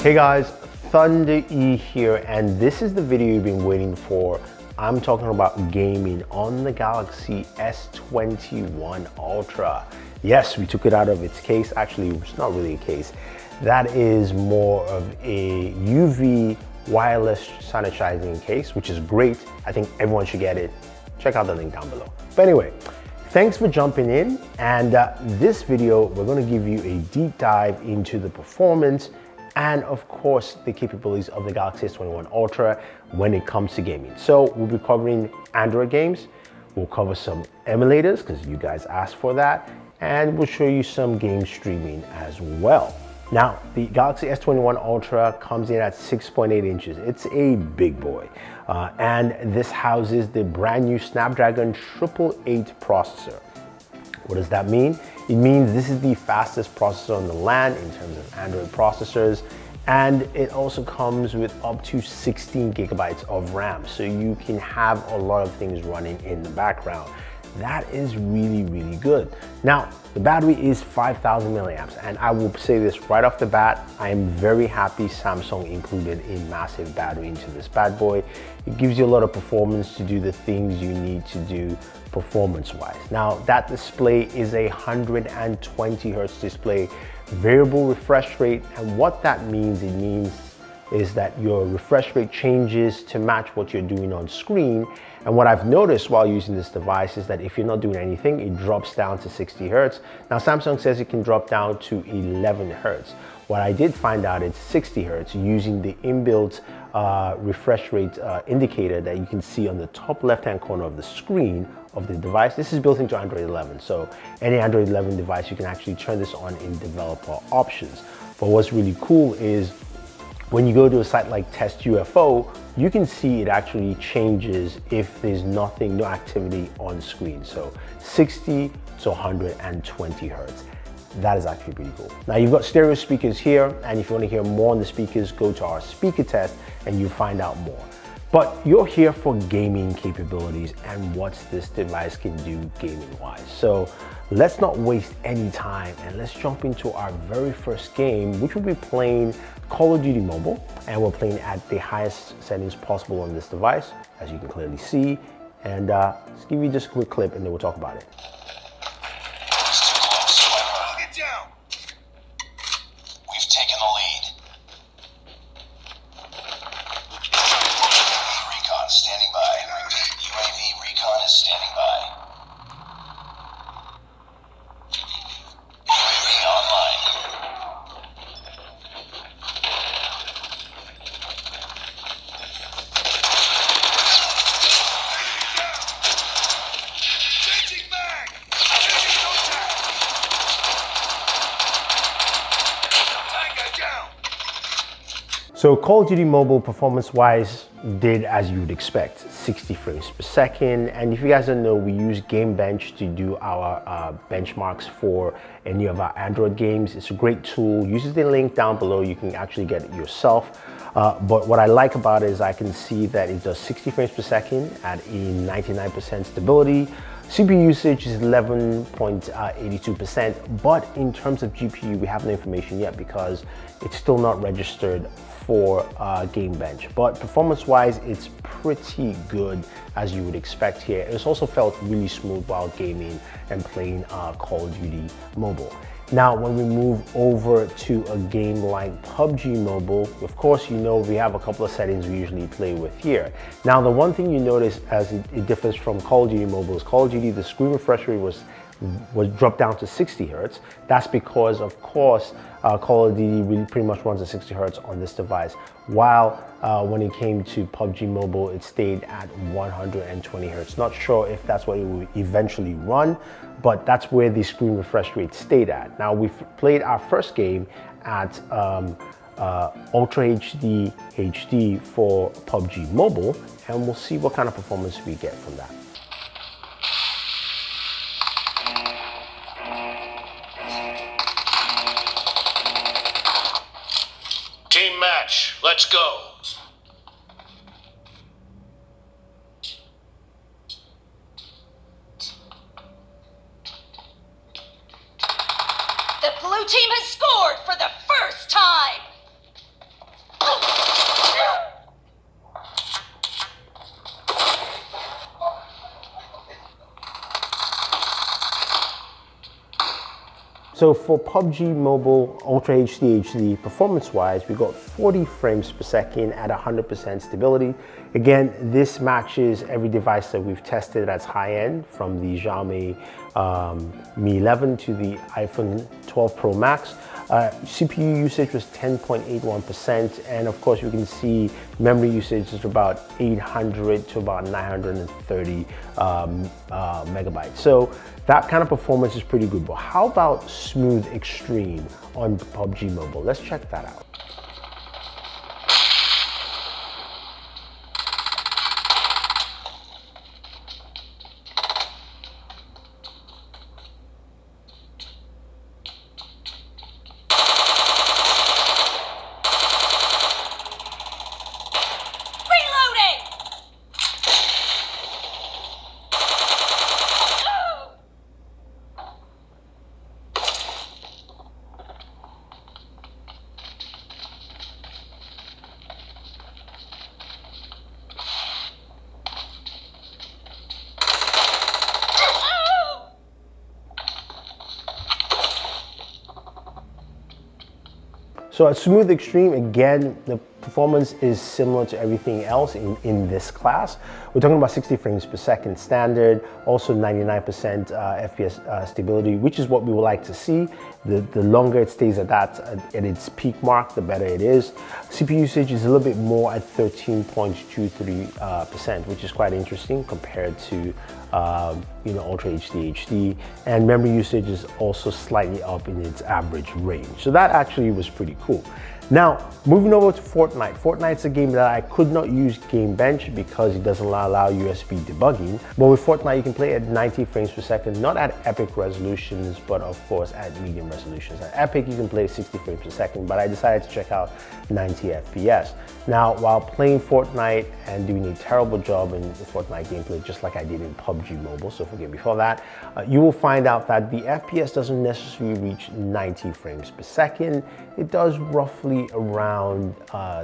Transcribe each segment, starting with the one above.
Hey guys, Thunder E here, and this is the video you've been waiting for. I'm talking about gaming on the Galaxy S21 Ultra. Yes, we took it out of its case. Actually, it's not really a case. That is more of a UV wireless sanitizing case, which is great. I think everyone should get it. Check out the link down below. But anyway, thanks for jumping in. And this video, we're going to give you a deep dive into the performance and of course the capabilities of the Galaxy S21 Ultra when it comes to gaming. So we'll be covering Android games, we'll cover some emulators because you guys asked for that, and we'll show you some game streaming as well. Now, the Galaxy S21 Ultra comes in at 6.8 inches. It's a big boy. And this houses the brand new Snapdragon 888 processor. What does that mean? It means this is the fastest processor on the land in terms of Android processors, and it also comes with up to 16 gigabytes of RAM, so you can have a lot of things running in the background. That is really, really good. Now, the battery is 5,000 milliamps, and I will say this right off the bat, I am very happy Samsung included a massive battery into this bad boy. It gives you a lot of performance to do the things you need to do performance-wise. Now, that display is a 120 Hertz display, variable refresh rate, and what that means, is that your refresh rate changes to match what you're doing on screen. And what I've noticed while using this device is that if you're not doing anything, it drops down to 60 Hertz. Now, Samsung says it can drop down to 11 Hertz. What I did find out is 60 Hertz using the inbuilt refresh rate indicator that you can see on the top left-hand corner of the screen of the device. This is built into Android 11, so any Android 11 device, you can actually turn this on in developer options. But what's really cool is when you go to a site like Test UFO, you can see it actually changes if there's no activity on screen. So 60 to 120 Hertz. That is actually pretty cool. Now you've got stereo speakers here, and if you want to hear more on the speakers, go to our speaker test and you'll find out more. But you're here for gaming capabilities and what this device can do gaming-wise. So let's not waste any time and let's jump into our very first game, which will be playing Call of Duty Mobile, and we're playing at the highest settings possible on this device, as you can clearly see. And let's give you just a quick clip and then we'll talk about it. We've taken the lead. Recon standing by. UAV recon is standing by. UAV online. So Call of Duty Mobile performance-wise did as you would expect, 60 frames per second. And if you guys don't know, we use Game Bench to do our benchmarks for any of our Android games. It's a great tool. Use the link down below. You can actually get it yourself. But what I like about it is I can see that it does 60 frames per second at a 99% stability. CPU usage is 11.82%, but in terms of GPU, we have no information yet because it's still not registered for Game Bench. But performance-wise, it's pretty good as you would expect here. It's also felt really smooth while gaming and playing Call of Duty Mobile. Now, when we move over to a game like PubG Mobile, of course, you know we have a couple of settings we usually play with here. Now, the one thing you notice as it differs from Call of Duty Mobile is Call of Duty, the screen refresh rate was dropped down to 60 Hertz. That's because, of course, Call of Duty really pretty much runs at 60 Hertz on this device, while when it came to PubG Mobile, it stayed at 120 Hertz. Not sure if that's what it will eventually run, but that's where the screen refresh rate stayed at. Now, we've played our first game at Ultra HD for PubG Mobile, and we'll see what kind of performance we get from that. Team match, let's go. Blue team has scored for the first time! So for PubG Mobile Ultra HD performance-wise, we got 40 frames per second at 100% stability. Again, this matches every device that we've tested as high-end, from the Xiaomi Mi 11 to the iPhone 12 Pro Max. CPU usage was 10.81%, and of course you can see memory usage is about 800 to about 930 megabytes. So that kind of performance is pretty good. But how about Smooth Extreme on PubG Mobile? Let's check that out. So at Smooth Extreme, again, the performance is similar to everything else in this class. We're talking about 60 frames per second standard, also 99% FPS stability, which is what we would like to see. The longer it stays at that, at its peak mark, the better it is. CPU usage is a little bit more at 13.23%, which is quite interesting compared to Ultra HD, and memory usage is also slightly up in its average range. So that actually was pretty cool. Now, moving over to Fortnite. Fortnite's a game that I could not use Game Bench because it doesn't allow USB debugging. But with Fortnite, you can play at 90 frames per second, not at epic resolutions, but of course at medium resolutions. At epic, you can play 60 frames per second, but I decided to check out 90 FPS. Now, while playing Fortnite and doing a terrible job in the Fortnite gameplay, just like I did in PubG Mobile, so forgive me for that, you will find out that the FPS doesn't necessarily reach 90 frames per second. It does roughly around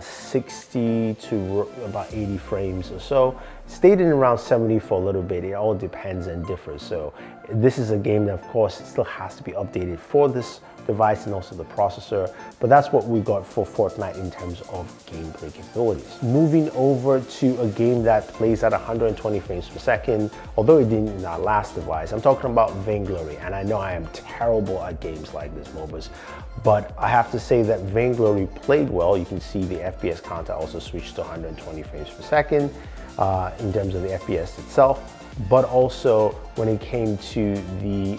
60 to about 80 frames or so. Stayed in around 70 for a little bit. It all depends and differs. So this is a game that, of course, still has to be updated for this device and also the processor, but that's what we got for Fortnite in terms of gameplay capabilities. Moving over to a game that plays at 120 frames per second, although it didn't in our last device. I'm talking about Vainglory, and I know I am terrible at games like this, MOBAs, but I have to say that Vainglory played well. You can see the FPS counter also switched to 120 frames per second in terms of the FPS itself. But also when it came to the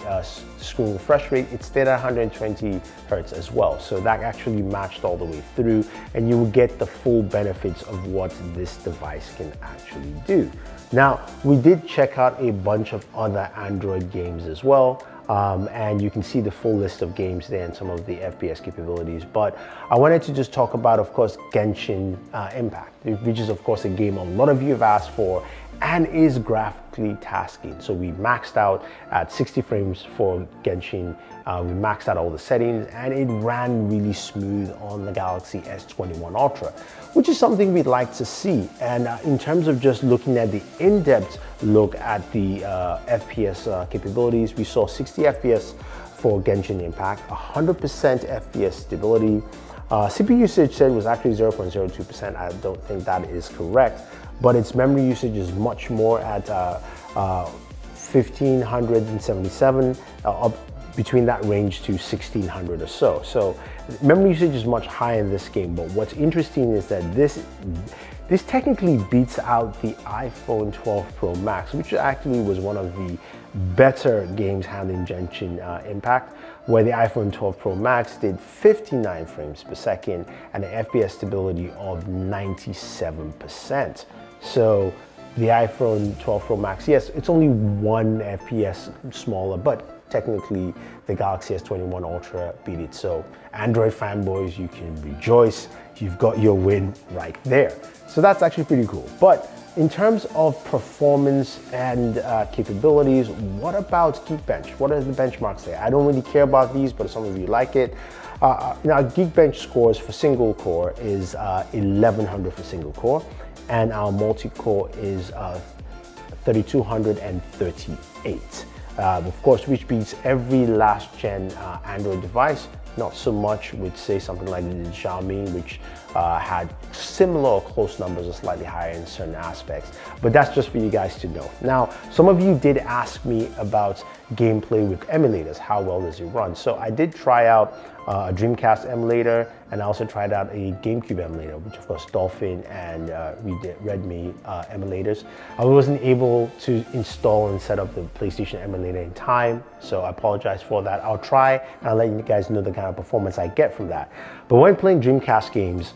screen refresh rate, it stayed at 120 Hertz as well. So that actually matched all the way through, and you will get the full benefits of what this device can actually do. Now, we did check out a bunch of other Android games as well. And you can see the full list of games there and some of the FPS capabilities. But I wanted to just talk about, of course, Genshin Impact, which is, of course, a game a lot of you have asked for and is graphically tasking. So we maxed out at 60 frames for Genshin. We maxed out all the settings, and it ran really smooth on the Galaxy S21 Ultra, which is something we'd like to see. And in terms of just looking at the in-depth look at the FPS capabilities, we saw 60 FPS for Genshin Impact, 100% FPS stability. CPU usage said was actually 0.02%. I don't think that is correct, but its memory usage is much more at 1577, up between that range to 1600 or so. So memory usage is much higher in this game, but what's interesting is that this technically beats out the iPhone 12 Pro Max, which actually was one of the better games handling Genshin Impact, where the iPhone 12 Pro Max did 59 frames per second and an FPS stability of 97%. So the iPhone 12 Pro Max, yes, it's only 1 FPS smaller, but technically the Galaxy S21 Ultra beat it. So Android fanboys, you can rejoice. You've got your win right there. So that's actually pretty cool. But in terms of performance and capabilities, what about Geekbench? What are the benchmarks there? I don't really care about these, but some of you like it. Now, Geekbench scores for single core is 1100 for single core, and our multi-core is 3238. Of course, which beats every last gen Android device. Not so much with, say, something like the Xiaomi, which had similar or close numbers or slightly higher in certain aspects. But that's just for you guys to know. Now, some of you did ask me about gameplay with emulators. How well does it run? So I did try out a Dreamcast emulator, and I also tried out a GameCube emulator, which of course Dolphin and Redmi emulators. I wasn't able to install and set up the PlayStation emulator in time, so I apologize for that. I'll try and I'll let you guys know the kind of performance I get from that. But when playing Dreamcast games,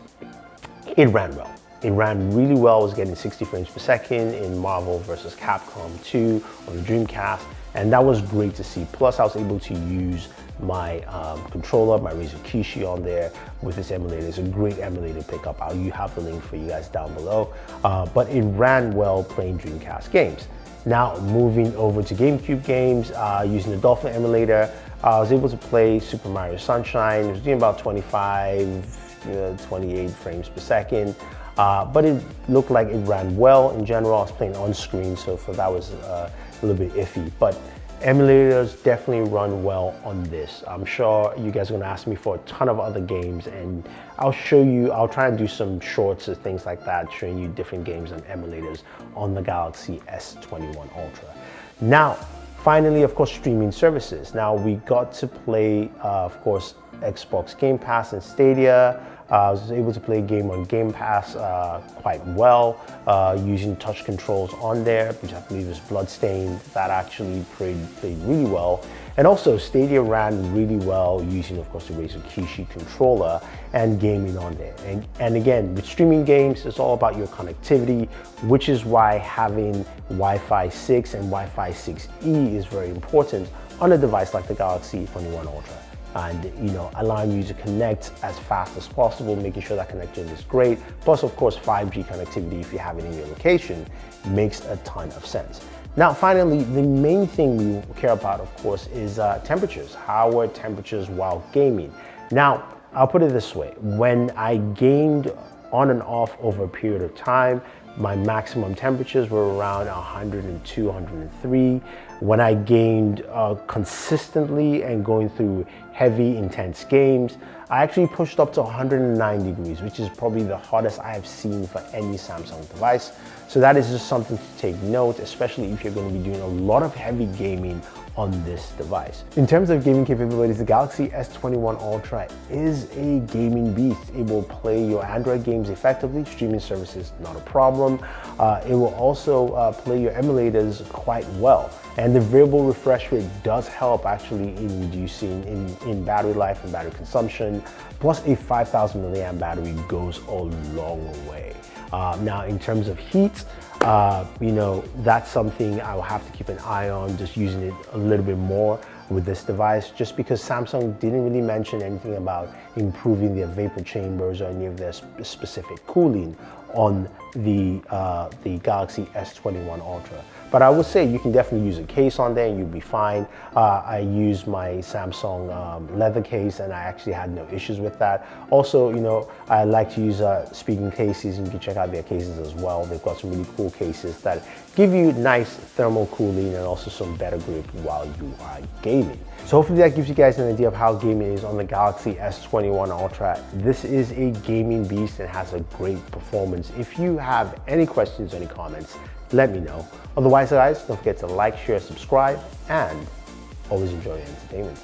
it ran well. It ran really well. I was getting 60 frames per second in Marvel vs. Capcom 2 on the Dreamcast, and that was great to see. Plus, I was able to use my controller, my Razer Kishi on there with this emulator. It's a great emulator pickup. You have the link for you guys down below. But it ran well playing Dreamcast games. Now, moving over to GameCube games, using the Dolphin emulator, I was able to play Super Mario Sunshine. It was doing about 25, 28 frames per second. But it looked like it ran well in general. I was playing on screen, so for that was a little bit iffy. But emulators definitely run well on this. I'm sure you guys are gonna ask me for a ton of other games, and I'll try and do some shorts or things like that, showing you different games and emulators on the Galaxy S21 Ultra. Now, finally, of course, streaming services. Now, we got to play, of course, Xbox Game Pass and Stadia. I was able to play a game on Game Pass quite well, using touch controls on there, which I believe is Bloodstained. That actually played really well. And also, Stadia ran really well using, of course, the Razer Kishi controller and gaming on there. And again, with streaming games, it's all about your connectivity, which is why having Wi-Fi 6 and Wi-Fi 6E is very important on a device like the Galaxy S21 Ultra. And allowing you to connect as fast as possible, making sure that connection is great. Plus, of course, 5G connectivity, if you have it in your location, makes a ton of sense. Now, finally, the main thing we care about, of course, is temperatures. How are temperatures while gaming? Now, I'll put it this way. When I gamed on and off over a period of time, my maximum temperatures were around 102, 103. When I gamed consistently and going through heavy, intense games, I actually pushed up to 109 degrees, which is probably the hottest I have seen for any Samsung device. So that is just something to take note, especially if you're going to be doing a lot of heavy gaming on this device. In terms of gaming capabilities, the Galaxy S21 Ultra is a gaming beast. It will play your Android games effectively, streaming services not a problem. It will also play your emulators quite well. And the variable refresh rate does help actually in reducing in battery life and battery consumption. Plus a 5,000 milliamp battery goes a long way. Now, in terms of heat, that's something I will have to keep an eye on, just using it a little bit more with this device, just because Samsung didn't really mention anything about improving their vapor chambers or any of their specific cooling on the Galaxy S21 Ultra. But I would say you can definitely use a case on there and you'll be fine. I used my Samsung leather case and I actually had no issues with that. Also, I like to use speaking cases, and you can check out their cases as well. They've got some really cool cases that give you nice thermal cooling and also some better grip while you are gaming. So hopefully that gives you guys an idea of how gaming is on the Galaxy S21 Ultra. This is a gaming beast and has a great performance. If you have any questions or any comments, let me know. Otherwise, guys, don't forget to like, share, subscribe, and always enjoy your entertainment.